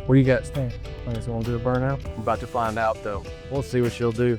What do you got, Stan? You guys want to do a burnout? We're about to find out though. We'll see what she'll do.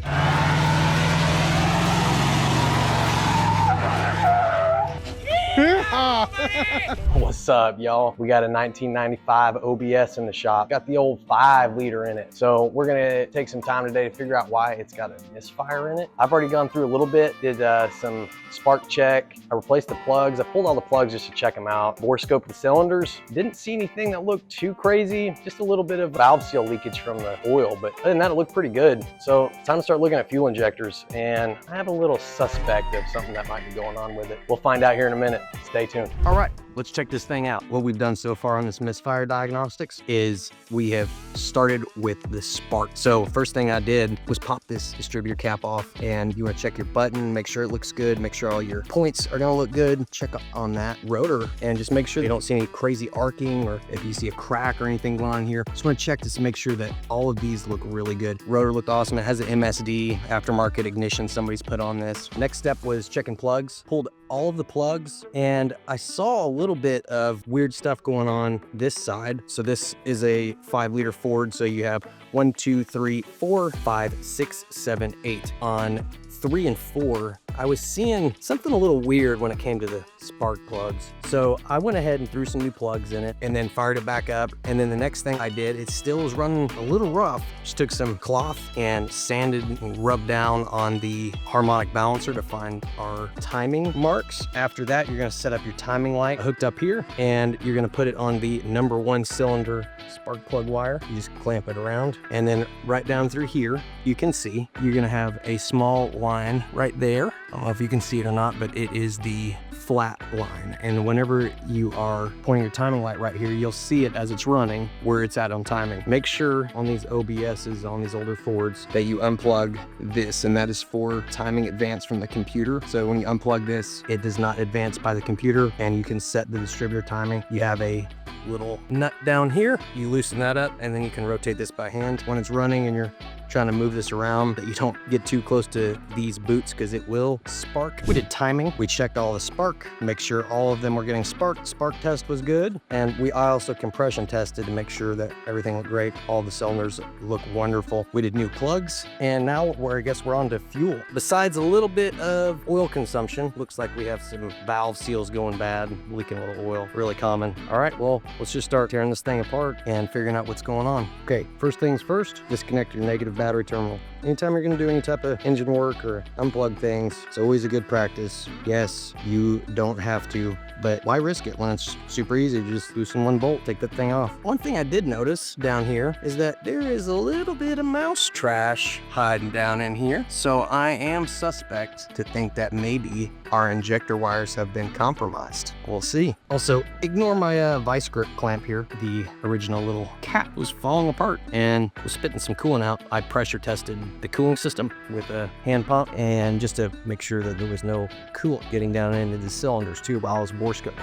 What's up, y'all? We got a 1995 OBS in the shop. Got the old 5-liter in it. So we're gonna take some time today to figure out why it's got a misfire in it. I've already gone through a little bit, did some spark check. I replaced the plugs. I pulled all the plugs just to check them out. Bore scoped the cylinders. Didn't see anything that looked too crazy. Just a little bit of valve seal leakage from the oil, but other than that, it looked pretty good. So it's time to start looking at fuel injectors, and I have a little suspect of something that might be going on with it. We'll find out here in a minute. Stay tuned. All right, let's check this thing out. What we've done so far on this misfire diagnostics is we have started with the spark. So first thing I did was pop this distributor cap off, and you want to check your button, make sure it looks good, make sure all your points are going to look good. Check on that rotor and just make sure you don't see any crazy arcing, or if you see a crack or anything going on here. Just want to check this to make sure that all of these look really good. Rotor looked awesome. It has an MSD aftermarket ignition somebody's put on this. Next step was checking plugs. Pulled all of the plugs, and I saw a little bit of weird stuff going on this side. So this is a 5-liter Ford, so you have 1, 2, 3, 4, 5, 6, 7, 8. On 3 and 4, I was seeing something a little weird when it came to the spark plugs. So I went ahead and threw some new plugs in it and then fired it back up. And then the next thing I did, it still was running a little rough. Just took some cloth and sanded and rubbed down on the harmonic balancer to find our timing marks. After that, you're gonna set up your timing light hooked up here, and you're gonna put it on the number 1 cylinder spark plug wire. You just clamp it around, and then right down through here, you can see you're gonna have a small line right there. I don't know if you can see it or not, but it is the flat line. And whenever you are pointing your timing light right here, you'll see it as it's running where it's at on timing. Make sure on these OBSs, on these older Fords, that you unplug this, and that is for timing advance from the computer. So when you unplug this, it does not advance by the computer, and you can set the distributor timing. You have a little nut down here. You loosen that up, and then you can rotate this by hand. When it's running and you're trying to move this around, that you don't get too close to these boots because it will spark. We did timing. We checked all the spark, make sure all of them were getting sparked. Spark test was good. And I also compression tested to make sure that everything looked great. All the cylinders look wonderful. We did new plugs, and now I guess we're on to fuel. Besides a little bit of oil consumption, looks like we have some valve seals going bad, leaking a little oil, really common. All right, well, let's just start tearing this thing apart and figuring out what's going on. Okay, first things first, disconnect your negative battery terminal. Anytime you're gonna do any type of engine work or unplug things, it's always a good practice. Yes, you don't have to, but why risk it when it's super easy to just loosen one bolt, take that thing off. One thing I did notice down here is that there is a little bit of mouse trash hiding down in here. So I am suspect to think that maybe our injector wires have been compromised. We'll see. Also, ignore my vice grip clamp here. The original little cap was falling apart and was spitting some coolant out. I pressure tested the cooling system with a hand pump, and just to make sure that there was no coolant getting down into the cylinders too while I was bore scoping.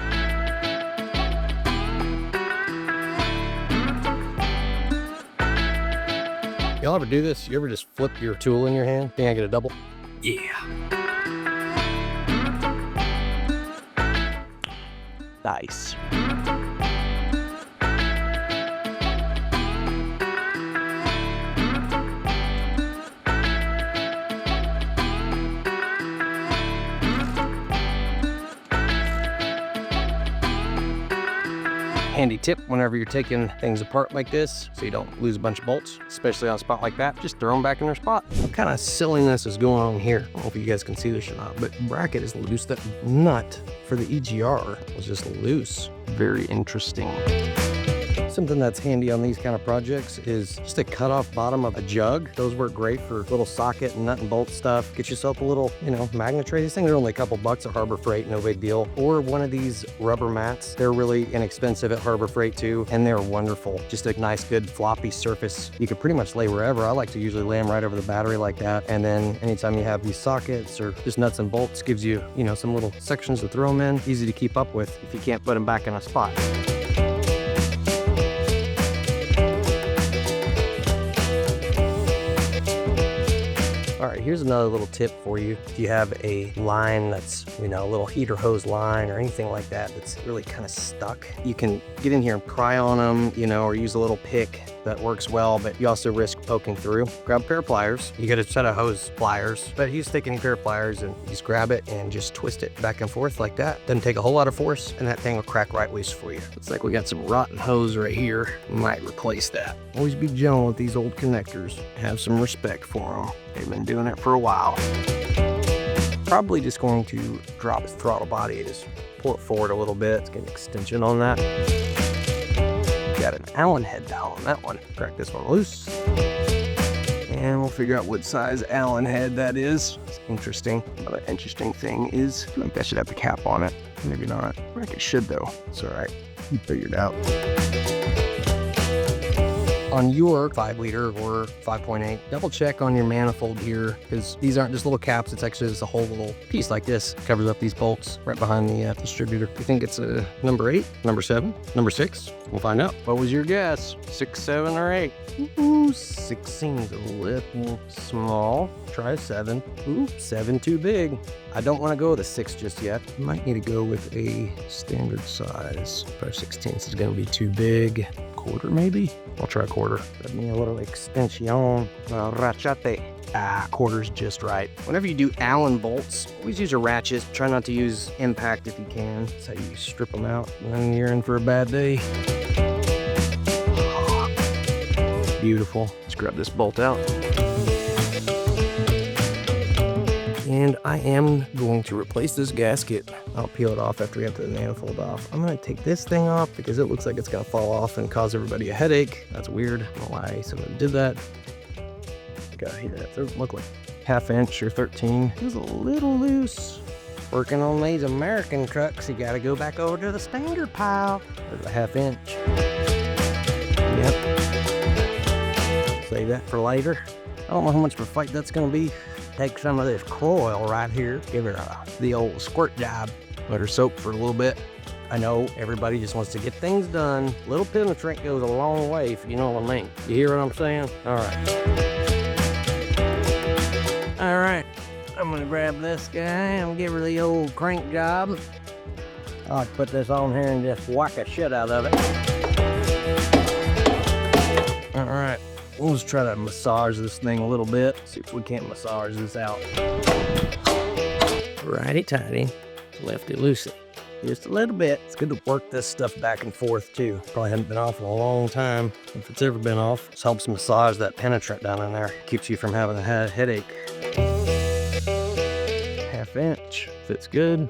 Y'all ever do this? You ever just flip your tool in your hand? Think I get a double? Yeah. Nice. Handy tip whenever you're taking things apart like this, so you don't lose a bunch of bolts, especially on a spot like that, just throw them back in their spot. What kind of silliness is going on here? I don't know if you guys can see this or not, but bracket is loose. That nut for the EGR was just loose. Very interesting. Something that's handy on these kind of projects is just a cut off bottom of a jug. Those work great for little socket and nut and bolt stuff. Get yourself a little, magnet tray. These things are only a couple bucks at Harbor Freight, no big deal. Or one of these rubber mats. They're really inexpensive at Harbor Freight too, and they're wonderful. Just a nice, good floppy surface. You could pretty much lay wherever. I like to usually lay them right over the battery like that. And then anytime you have these sockets or just nuts and bolts, gives you, some little sections to throw them in. Easy to keep up with if you can't put them back in a spot. All right, here's another little tip for you. If you have a line that's, a little heater hose line or anything like that that's really kind of stuck, you can get in here and pry on them, or use a little pick. That works well, but you also risk poking through. Grab a pair of pliers. You get a set of hose pliers, but you just take any pair of pliers and you just grab it and just twist it back and forth like that. Doesn't take a whole lot of force, and that thing will crack right loose for you. Looks like we got some rotten hose right here. We might replace that. Always be gentle with these old connectors. Have some respect for them. They've been doing it for a while. Probably just going to drop his throttle body and just pull it forward a little bit. Let's get an extension on that. Got an Allen head dowel on that one. Crack this one loose. And we'll figure out what size Allen head that is. It's interesting. Another interesting thing is, I think that should have the cap on it. Maybe not. I think it should though. It's all right. You figure it out. On your 5 liter or 5.8, double check on your manifold here, because these aren't just little caps. It's actually just a whole little piece like this. Covers up these bolts right behind the distributor. You think it's a number 8, number 7, number 6? We'll find out. What was your guess? 6, 7, or 8? Ooh, 6 seems a little small. Try a 7. Ooh, 7 too big. I don't want to go with a 6 just yet. Might need to go with a standard size. 5/16 is going to be too big. Quarter maybe? I'll try a quarter. Give me a little extension. Rachate. Quarter's just right. Whenever you do Allen bolts, always use a ratchet. Try not to use impact if you can. That's how you strip them out. And then you're in for a bad day. Beautiful. Let's grab this bolt out. And I am going to replace this gasket. I'll peel it off after we have the manifold off. I'm gonna take this thing off because it looks like it's gonna fall off and cause everybody a headache. That's weird. I don't know why someone did that. Got here, that doesn't look like 1/2 inch or 13. It was a little loose. Working on these American trucks, you gotta go back over to the standard pile. There's a 1/2 inch. Yep. Save that for later. I don't know how much of a fight that's gonna be. Take some of this coil right here, give her the old squirt job. Let her soak for a little bit. I know everybody just wants to get things done. Little penetrant goes a long way, if you know what I mean. You hear what I'm saying? All right. All right, I'm gonna grab this guy and give her the old crank job. I'll put this on here and just whack the shit out of it. All right. We'll just try to massage this thing a little bit. See if we can't massage this out. Righty-tighty, lefty-loosey. Just a little bit. It's good to work this stuff back and forth too. Probably hadn't been off in a long time. If it's ever been off, this helps massage that penetrant down in there. Keeps you from having a headache. 1/2 inch, fits good.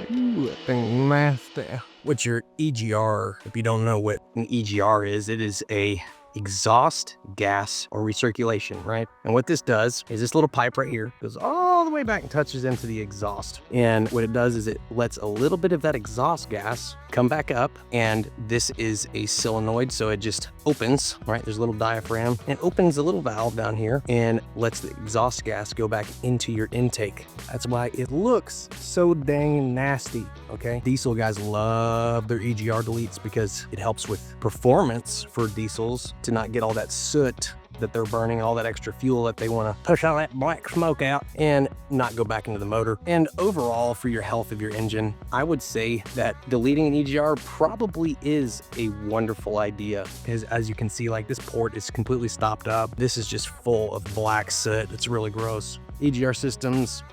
Ooh, that thing nasty. What's your EGR? If you don't know what an EGR is, it is a exhaust gas or recirculation, right? And what this does is this little pipe right here goes all the way back and touches into the exhaust. And what it does is it lets a little bit of that exhaust gas come back up, and this is a solenoid, so it just opens, right? There's a little diaphragm and opens a little valve down here and lets the exhaust gas go back into your intake. That's why it looks so dang nasty, okay? Diesel guys love their EGR deletes because it helps with performance for diesels to not get all that soot that they're burning, all that extra fuel that they want to push all that black smoke out and not go back into the motor. And overall, for your health of your engine, I would say that deleting an EGR probably is a wonderful idea, because as you can see, like this port is completely stopped up. This is just full of black soot. It's really gross. EGR systems,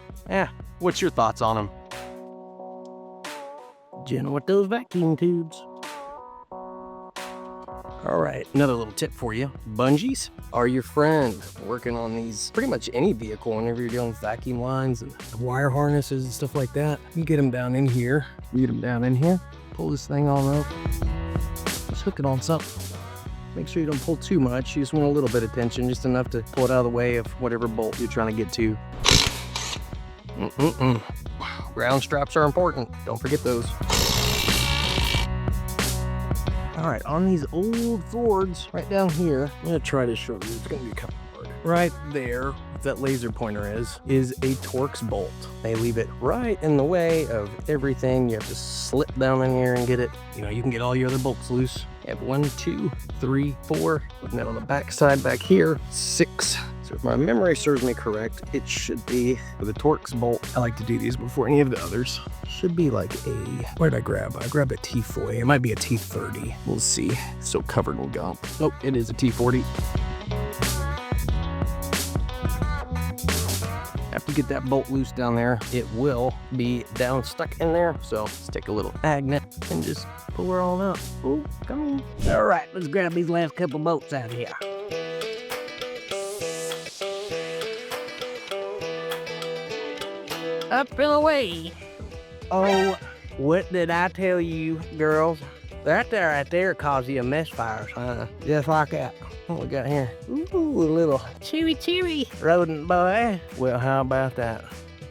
what's your thoughts on them? Gentle with those vacuum tubes. All right, another little tip for you. Bungees are your friend. Working on these, pretty much any vehicle, whenever you're dealing with vacuum lines and wire harnesses and stuff like that, you get them down in here. Pull this thing on up. Just hook it on something. Make sure you don't pull too much. You just want a little bit of tension, just enough to pull it out of the way of whatever bolt you're trying to get to. Ground straps are important. Don't forget those. All right, on these old Fords, right down here, I'm gonna try to show you, it's gonna be kind of hard. Right there, that laser pointer is a Torx bolt. They leave it right in the way of everything. You have to slip down in here and get it. You know, you can get all your other bolts loose. Have 1, 2, 3, 4. And then on the back side back here, 6. So if my memory serves me correct, it should be with the Torx bolt. I like to do these before any of the others. Should be like a, what did I grab? I grabbed a T40. It might be a T30. We'll see. So covered in gunk. Oh, it is a T40. After you get that bolt loose down there, it will be down stuck in there. So let's take a little magnet and just pull her on up. Oh, come on. All right, let's grab these last couple bolts out here. Up and away. Oh, what did I tell you, girls? That there right there causes you a misfire, just like that. What we got here? Ooh, a little chewy rodent boy. Well, how about that?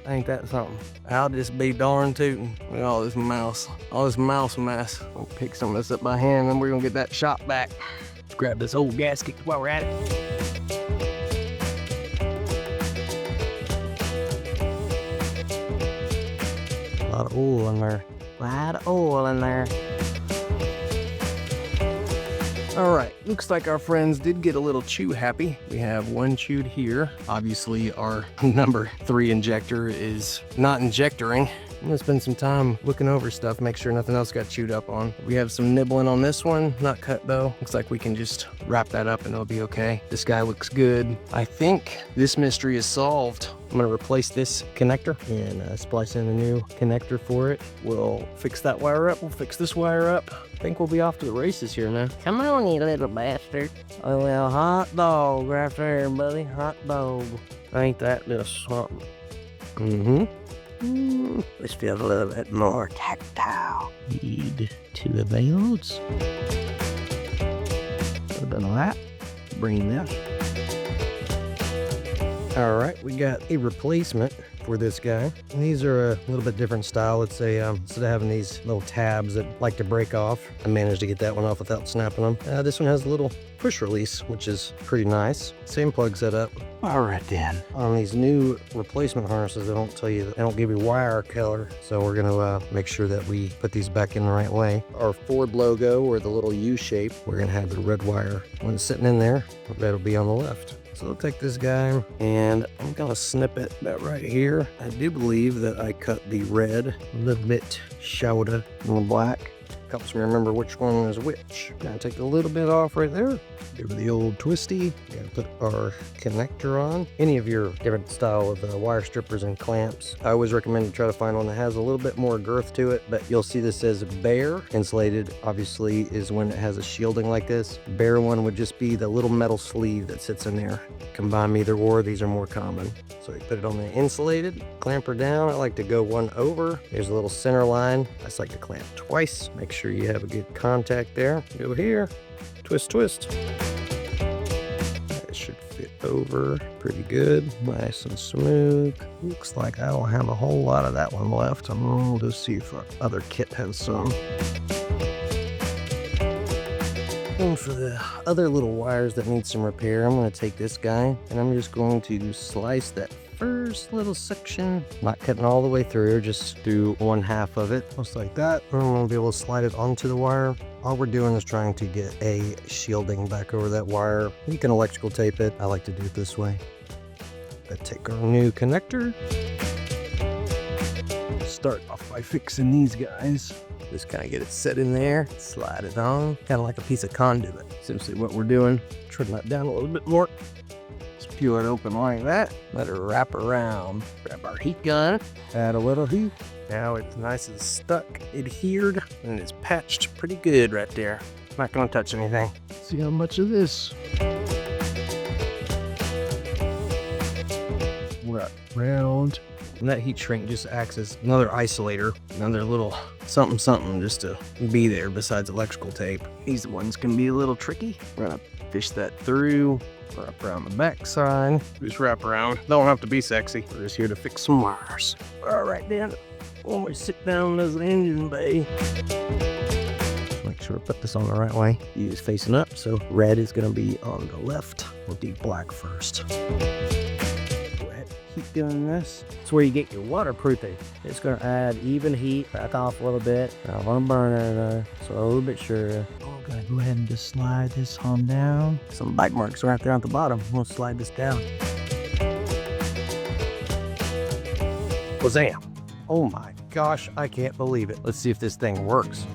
Ain't that something? I'll just be darn tootin' with all this mouse mess. We'll pick some of this up by hand, and we're gonna get that shop back. Let's grab this old gasket while we're at it. A lot of oil in there. All right, looks like our friends did get a little chew happy. We have one chewed here. Obviously, our number 3 injector is not injectoring. I'm gonna spend some time looking over stuff, make sure nothing else got chewed up on. We have some nibbling on this one, not cut though. Looks like we can just wrap that up and it'll be okay. This guy looks good. I think this mystery is solved. I'm gonna replace this connector and splice in a new connector for it. We'll fix that wire up, we'll fix this wire up. I think we'll be off to the races here now. Come on, you little bastard. Oh, well, hot dog right there, buddy, hot dog. Ain't that just something? This feels a little bit more tactile. Need 2 of those. A little bit of that. Bring this. All right, we got a replacement for this guy. And these are a little bit different style. Let's say instead of having these little tabs that like to break off, I managed to get that one off without snapping them. This one has a little push release, which is pretty nice. Same plug setup. All right then. On these new replacement harnesses, they don't tell you, they don't give you wire color. So we're gonna make sure that we put these back in the right way. Our Ford logo, or the little U shape, we're gonna have the red wire when it's sitting in there. The red will be on the left. So I'll take this guy and I'm gonna snip it about right here. I do believe that I cut the red a little bit shorter than the black. Helps me remember which one is which. Gonna take a little bit off right there. Give it the old twisty. Gotta put our connector on. Any of your different style of wire strippers and clamps, I always recommend to try to find one that has a little bit more girth to it, but you'll see this says bare. Insulated, obviously, is when it has a shielding like this. Bare one would just be the little metal sleeve that sits in there. Combine either or, these are more common. So you put it on the insulated, clamp her down. I like to go one over. There's a little center line. I just like to clamp twice. Make sure you have a good contact there. Go here, twist. That should fit over pretty good, nice and smooth. Looks like I don't have a whole lot of that one left. I'm gonna just see if our other kit has some. And for the other little wires that need some repair, I'm going to take this guy and I'm just going to slice that first little section, not cutting all the way through, just through 1/2 of it, just like that. And I'm going to be able to slide it onto the wire. All we're doing is trying to get a shielding back over that wire. You can electrical tape it. I like to do it this way. Let's take our new connector. Start off by fixing these guys. Just kind of get it set in there, slide it on, kind of like a piece of conduit. Essentially what we're doing, trim that down a little bit more. Just peel it open like that, let it wrap around. Grab our heat gun, add a little heat. Now it's nice and stuck, adhered, and it's patched pretty good right there. Not gonna touch anything. See how much of this. Wrap around. And that heat shrink just acts as another isolator, another little something just to be there besides electrical tape. These ones can be a little tricky. We're gonna fish that through, wrap around the back side. Just wrap around. Don't have to be sexy. We're just here to fix some wires. All right, then. When we sit down in this engine bay, make sure we put this on the right way. Use facing up, so red is gonna be on the left. We'll do black first. keep doing this. It's where you get your waterproofing. It's gonna add even heat, back off a little bit. I don't wanna burn it, slowly but sure. I'm gonna go ahead and just slide this on down. Some bite marks right there at the bottom. We'll slide this down. Wazam! Oh my gosh, I can't believe it. Let's see if this thing works.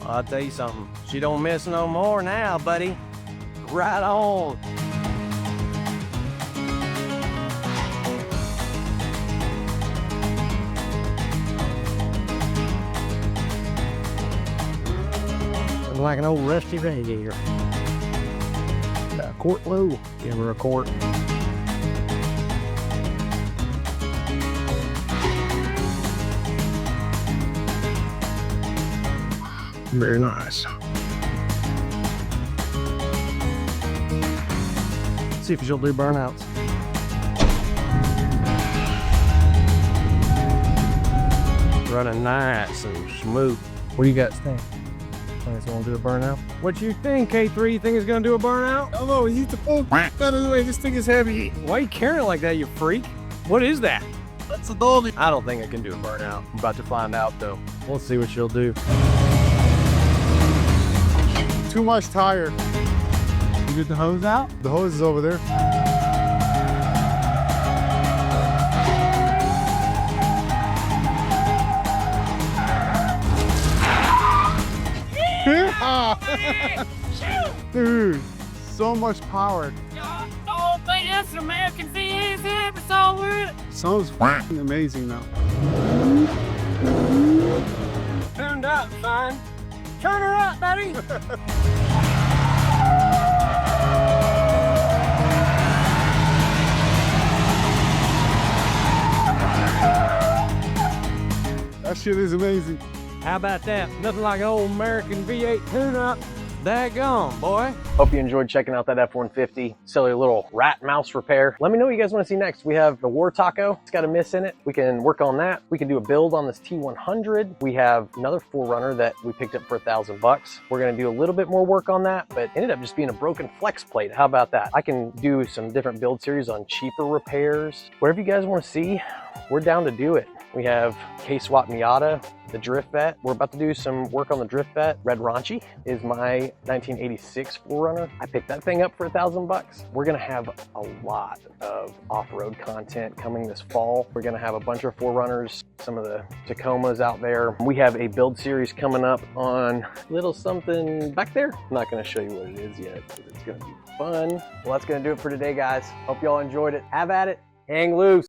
I'll tell you something. She don't miss no more now, buddy. Right on. Looking like an old rusty radiator. Got a quart low. Give her a quart. Very nice. Let's see if she'll do burnouts. Running nice and smooth. What do you got think? Think gonna do a burnout? What you think, K3? You think it's gonna do a burnout? Oh no, he's the full out of the way. This thing is heavy. Why are you carrying it like that, you freak? What is that? That's a dolly. I don't think it can do a burnout. I'm about to find out though. We'll see what she'll do. Too much tire. You get the hose out? The hose is over there. Dude, so much power. Oh, but that's an American V8. It's all worth it. Sounds f***ing amazing now. Turned up, son. Turn her up, buddy. That shit is amazing. How about that? Nothing like an old American V8 tune-up. Daggone, boy. Hope you enjoyed checking out that F-150. Silly little rat mouse repair. Let me know what you guys want to see next. We have the War Taco. It's got a miss in it. We can work on that. We can do a build on this T100. We have another 4Runner that we picked up for $1,000. We're going to do a little bit more work on that, but ended up just being a broken flex plate. How about that? I can do some different build series on cheaper repairs. Whatever you guys want to see, we're down to do it. We have K-Swap Miata, the drift vet. We're about to do some work on the drift vet. Red Raunchy is my 1986 4Runner. I picked that thing up for $1,000. We're gonna have a lot of off-road content coming this fall. We're gonna have a bunch of 4Runners, some of the Tacomas out there. We have a build series coming up on little something back there. I'm not gonna show you what it is yet, but it's gonna be fun. Well, that's gonna do it for today, guys. Hope y'all enjoyed it. Have at it, hang loose.